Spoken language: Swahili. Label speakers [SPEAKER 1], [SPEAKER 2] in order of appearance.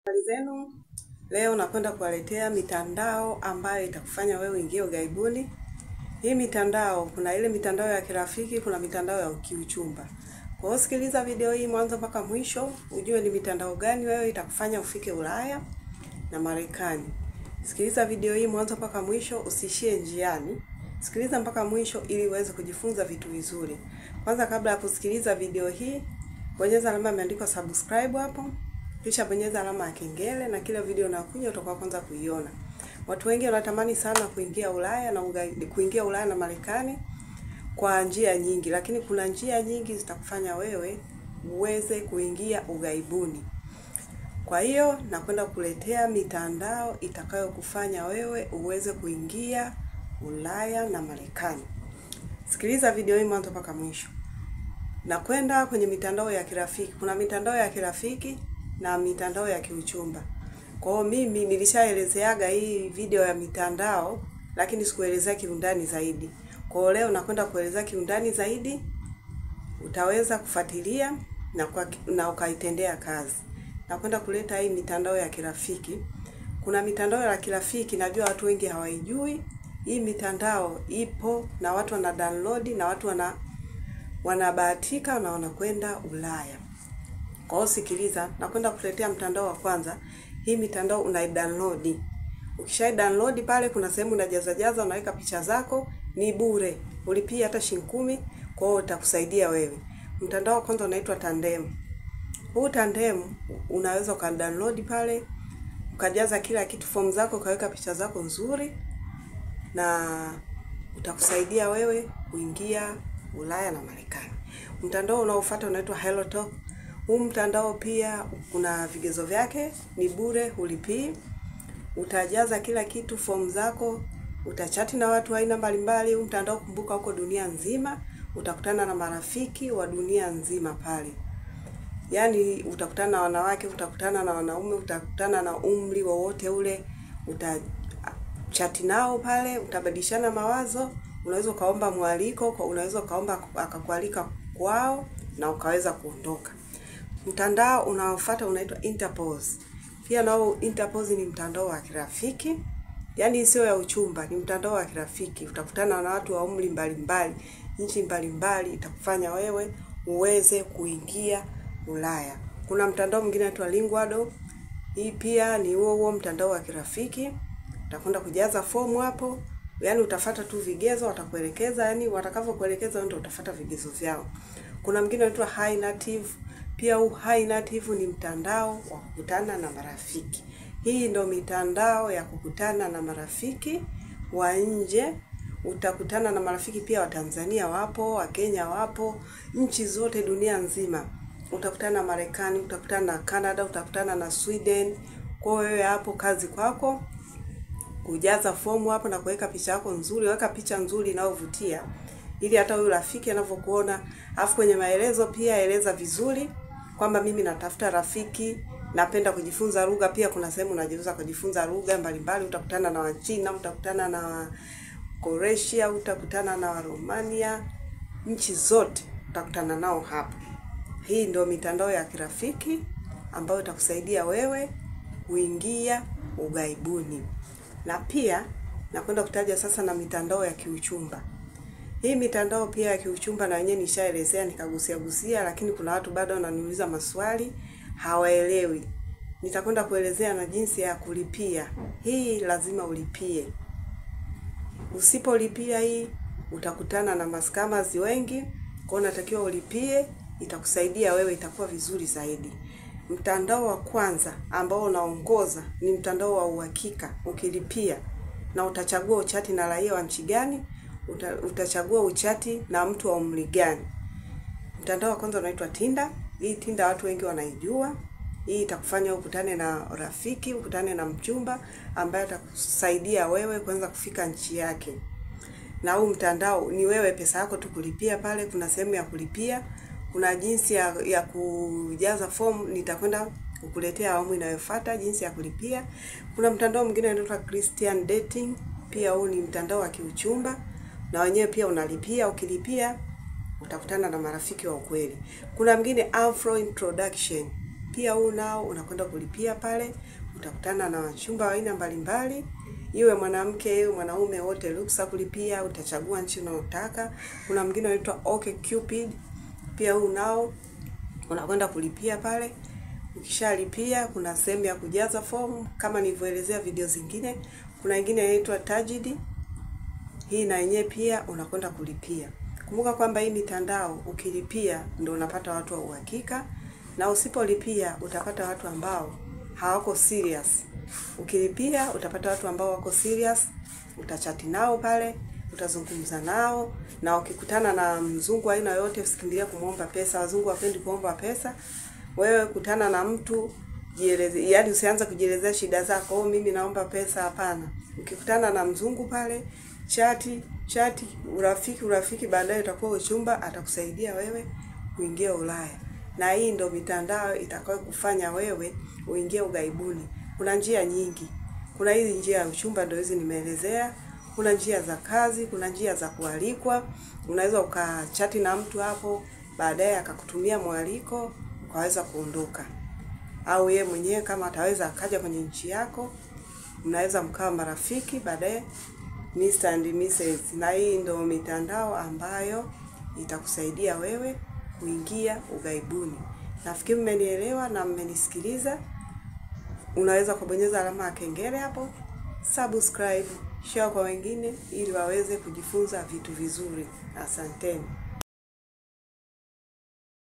[SPEAKER 1] Habari zenu. Leo nakwenda kuwaletea mitandao ambayo itakufanya wewe uingie ughaibuni. Hii mitandao, kuna ile mitandao ya kirafiki, kuna mitandao ya kiuchumba. Kwa hiyo sikiliza video hii mwanzo mpaka mwisho, ujue ni mitandao gani wewe itakufanya ufike Ulaya na Marekani. Sikiliza video hii mwanzo mpaka mwisho, usishie njiani. Sikiliza mpaka mwisho ili uweze kujifunza vitu vizuri. Kwanza kabla ya kusikiliza video hii, bonyeza alama imeandikwa subscribe hapo. Kisha bonyeza alama ya kengele na kila video inayokuja utakuwa kwanza kuiona. Watu wengi wanatamani sana kuingia Ulaya na Marekani kwa njia nyingi, lakini kuna njia nyingi zitakufanya wewe uweze kuingia ughaibuni. Kwa hiyo nakwenda kuletea mitandao itakayokufanya wewe uweze kuingia Ulaya na Marekani. Sikiliza video hii mwanzo mpaka mwisho. Nakwenda kwenye mitandao ya kirafiki. Kuna mitandao ya kirafiki na mitandao ya kiuchumba. Kwa hiyo mimi nilishaelezeaga hii video ya mitandao, lakini sikuelezea kiundani zaidi. Kwa hiyo leo nakwenda kuelezea kiundani zaidi, utaweza kufuatilia na ukaitendea kazi. Nakwenda kuleta hii mitandao ya kirafiki. Kuna mitandao ya kirafiki najua watu wengi hawaijui. Hii mitandao ipo na watu wana download na watu wanabahatika na wanakwenda Ulaya. Kwa hiyo sikiliza, nakwenda kuletea mtandao wa kwanza. Hii mitandao unaidownload. Ukishai-download pale kuna sehemu unajaza unaweka picha zako, ni bure. Ulipia hata $10, kwa hiyo utakusaidia wewe. Mtandao wa kwanza unaitwa Tandem. Huu Tandem unaweza uka-download pale, ukajaza kila kitu, form zako, ukaweka picha zako nzuri na utakusaidia wewe kuingia Ulaya na Marekani. Mtandao unaofuata unaitwa HelloTalk. Huu mtandao pia kuna vigezo vyake, ni bure, hulipii. Utajaza kila kitu, form zako, utachati na watu aina mbalimbali. Huu mtandao kumbuka huko dunia nzima, utakutana na marafiki wa dunia nzima pale. Yaani utakutana na wanawake, utakutana na wanaume, utakutana na umri wowote ule, utachati nao pale, utabadilishana mawazo, unaweza kaomba mwaliko, unaweza kaomba akakualika kwao na ukaweza kuondoka. Mtandao unaofuata unaitwa Interpose. Pia nao Interpose ni mtandao wa kirafiki. Yaani sio ya uchumba, ni mtandao wa kirafiki. Utakutana na watu wa umri mbalimbali, nchi mbalimbali, itakufanya wewe uweze kuingia Ulaya. Kuna mtandao mwingine unaitwa Linguado. Hii pia ni huo mtandao wa kirafiki. Utakwenda kujaza fomu hapo. Yaani utafuata tu vigezo, watakuelekeza, yaani watakavyokuelekeza ndio utafuata vigezo vyao. Kuna mwingine unaitwa High Native. Pia High Native ni mtandao wa kukutana na marafiki. Hii ndio mitandao ya kukutana na marafiki wa nje. Utakutana na marafiki pia wa Tanzania wapo, wa Kenya wapo, nchi zote dunia nzima. Utakutana na Marekani, utakutana na Canada, utakutana na Sweden. Kwa hiyo hapo kazi kwako kujaza fomu hapo na kuweka picha yako nzuri, weka picha nzuri inayovutia ili hata huyo rafiki anavyokuona. Alafu kwenye maelezo pia eleza vizuri kwamba mimi natafuta rafiki, napenda kujifunza lugha. Pia kuna sehemu unajifunza kujifunza lugha mbalimbali. Utakutana na Wachina, utakutana na Croatia, utakutana na Romania, nchi zote utakutana nao hapo. Hii ndio mitandao ya kirafiki ambayo itakusaidia wewe kuingia ughaibuni. Na pia nakwenda kutaja sasa na mitandao ya kiuchumba. Hii mitandao pia ya kiuchumba na wenyewe nishaelezea nikagusia, lakini kuna watu bado wananiuliza maswali, hawaelewi. Nitakwenda kuelezea na jinsi ya kulipia. Hii lazima ulipie. Usipolipia hii utakutana na mascammers wengi, kwa hiyo unatakiwa ulipie, itakusaidia wewe, itakuwa vizuri zaidi. Mtandao wa kwanza ambao unaongoza ni mtandao wa uhakika. Ukilipia na utachagua uchati na raia wa nchi gani, utachagua uchati na mtu wa umri gani. Mtandao wa kwanza unaitwa Tinder. Hii Tinder watu wengi wanaijua. Hii itakufanya ukutane na rafiki, ukutane na mchumba ambaye atakusaidia wewe kuanza kufika nchi yake. Na huu mtandao ni wewe pesa yako tu kulipia pale, kuna sehemu ya kulipia, kuna jinsi ya kujaza form, nitakwenda kukuletea awamu inayofuata jinsi ya kulipia. Kuna mtandao mwingine unaitwa Christian Dating. Pia huu ni mtandao wa kiuchumba na wenyewe pia unalipia. Ukilipia utakutana na marafiki wa ukweli. Kuna mwingine Afro Introduction. pia huu nao unakwenda kulipia pale. Utakutana na wachumba wa aina mbalimbali. Iwe mwanamke, iwe mwanaume, wote ruksa kulipia, utachagua nchi unayotaka. Kuna mwingine unaitwa OkCupid. Pia huu nao unakwenda kulipia pale. Ukishalipia kuna sehemu ya kujaza fomu kama nilivyoelezea video zingine. Kuna nyingine inaitwa Tajidi. Hii na yenyewe pia unakwenda kulipia. Kumbuka kwamba hii mitandao ukilipia ndio unapata watu wa uhakika, na usipolipia utapata watu ambao hawako serious. Ukilipia utapata watu ambao wako serious, utachati nao pale, utazungumza nao, na ukikutana na mzungu aina yote usikimbilia kumuomba pesa. Wazungu wapendi kuomba pesa. Wewe kutana na mtu jieleze, yaani usianze kujielezea shida zako, mimi naomba pesa, hapana. Ukikutana na mzungu pale, chati, urafiki, baadaye utakuwa uchumba, atakusaidia wewe kuingia Ulaya. Na hii ndio mitandao itakayo kufanya wewe uingie ugaibuni. Kuna njia nyingi. Kuna hizi njia ya uchumba ndio hizi nimeelezea. Kuna njia za kazi, kuna njia za kualikwa. Unaweza ukachati na mtu hapo, baadaye akakutumia mwaliko, ukaweza kuondoka. Au yeye mwenyewe kama ataweza akaja kwenye nchi yako, mnaweza mkawa marafiki, baadaye Mr. and Mrs. Na hii ndio mitandao ambayo itakusaidia wewe kuingia ugaibuni. Nafikiri mmenielewa na mmenisikiliza. Unaweza kubonyeza alama ya kengele hapo, subscribe, share kwa wengine ili waweze kujifunza vitu vizuri. Asanteni.